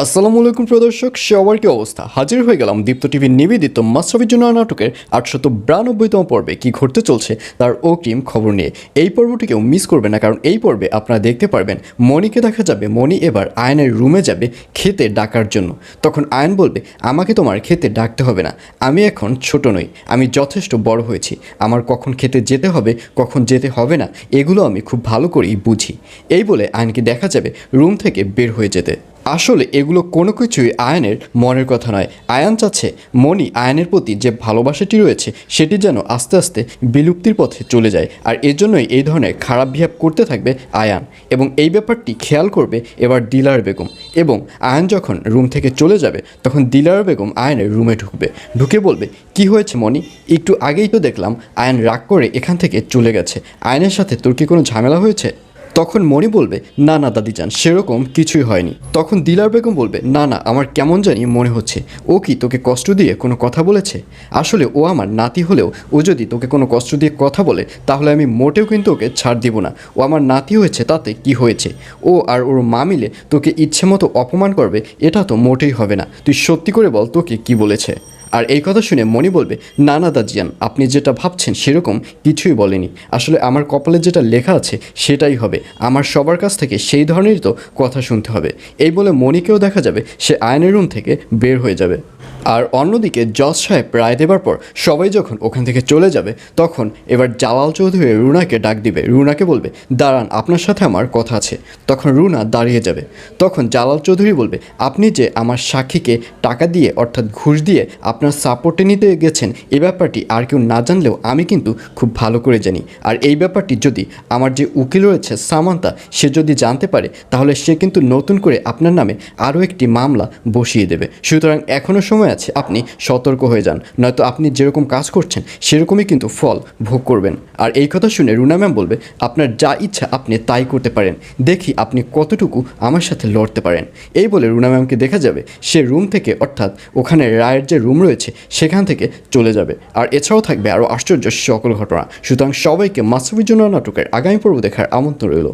আসসালামু আলাইকুম প্রদর্শক, সবার কি অবস্থা? হাজির হয়ে গেলাম দীপ্ত টিভির নিবেদিত মাশরাফির জন্য নাটকের 892তম পর্বে কি ঘটতে চলছে তার অগ্রিম খবর নিয়ে। এই পর্বটিকেও মিস করবে না, কারণ এই পর্বে আপনারা দেখতে পারবেন মনিকে দেখা যাবে মনি এবার আয়নের রুমে যাবে খেতে ডাকার জন্য। তখন আয়ন বলবে, আমাকে তোমার খেতে ডাকতে হবে না, আমি এখন ছোট নই, আমি যথেষ্ট বড় হয়েছি, আমার কখন খেতে যেতে হবে কখন যেতে হবে না এগুলো আমি খুব ভালো করেই বুঝি। এই বলে আয়নকে দেখা যাবে রুম থেকে বের হয়ে যেতে। আসলে এগুলো কোনো কিছুই আয়নের মনের কথা নয়। আয়ান চাচ্ছে মনি আয়নের প্রতি যে ভালোবাসাটি রয়েছে সেটি যেন আস্তে আস্তে বিলুপ্তির পথে চলে যায়, আর এজন্যই এই ধরনের খারাপ বিহেভ করতে থাকবে আয়ান। এবং এই ব্যাপারটি খেয়াল করবে এবার দিলার বেগম। এবং আয়ান যখন রুম থেকে চলে যাবে তখন দিলার বেগম আয়নের রুমে ঢুকে বলবে, কি হয়েছে মনি? একটু আগেই তো দেখলাম আয়ান রাগ করে এখান থেকে চলে গেছে, আয়নের সাথে তোর কি কোনো ঝামেলা হয়েছে? তখন মনি বলবে, না না দাদিজান, সেরকম কিছুই হয়নি। তখন দিলার বেগম বলবে, না না, আমার কেমন জানি মনে হচ্ছে ও কি তোকে কষ্ট দিয়ে কোনো কথা বলেছে? আসলে ও আমার নাতি হলেও ও যদি তোকে কোনো কষ্ট দিয়ে কথা বলে তাহলে আমি মোটেও কিন্তু ওকে ছাড় দিব না। ও আমার নাতি হয়েছে তাতে কি হয়েছে? ও আর ওর মা মিলে তোকে ইচ্ছে মতো অপমান করবে, এটা তো মোটেই হবে না। তুই সত্যি করে বল তোকে কি বলেছে? আর এই কথা শুনে মনি বলবে, না না দাজিয়ান, আপনি যেটা ভাবছেন সেরকম কিছুই বলেনি। আসলে আমার কপালে যেটা লেখা আছে সেটাই হবে, আমার সবার কাছ থেকে সেই ধরনেরই তো কথা শুনতে হবে। এই বলে মনিকেও দেখা যাবে সে আয়নের রুম থেকে বের হয়ে যাবে। আর অন্যদিকে জজ সাহেব রায় দেবার পর সবাই যখন ওখান থেকে চলে যাবে তখন এবার জালাল চৌধুরী রুনাকে ডাক দিবে। রুনাকে বলবে, দাঁড়ান, আপনার সাথে আমার কথা আছে। তখন রুনা দাঁড়িয়ে যাবে। তখন জালাল চৌধুরী বলবে, আপনি যে আমার সাক্ষীকে টাকা দিয়ে অর্থাৎ ঘুষ দিয়ে আপনার সাপোর্টে নিতে গেছেন এই ব্যাপারটি আর কেউ না জানলেও আমি কিন্তু খুব ভালো করে জানি। আর এই ব্যাপারটি যদি আমার যে উকিল রয়েছে সামান্তা সে যদি জানতে পারে তাহলে সে কিন্তু নতুন করে আপনার নামে আরও একটি মামলা বসিয়ে দেবে। সুতরাং এখনও সময় আছে, আপনি সতর্ক হয়ে যান, নয়তো আপনি যেরকম কাজ করছেন সেরকমই কিন্তু ফল ভোগ করবেন। আর এই কথা শুনে রুনা ম্যাম বলবে, আপনার যা ইচ্ছা আপনি তাই করতে পারেন, দেখি আপনি কতটুকু আমার সাথে লড়তে পারেন। এই বলে রুনা ম্যামকে দেখা যাবে সে রুম থেকে অর্থাৎ ওখানে রায়ের যে রুম রয়েছে সেখান থেকে চলে যাবে। আর এছাড়াও থাকবে আরও আশ্চর্য সকল ঘটনা। সুতরাং সবাইকে মাশরাফির জন্য নাটকের আগামী পর্ব দেখার আমন্ত্রণ রইল।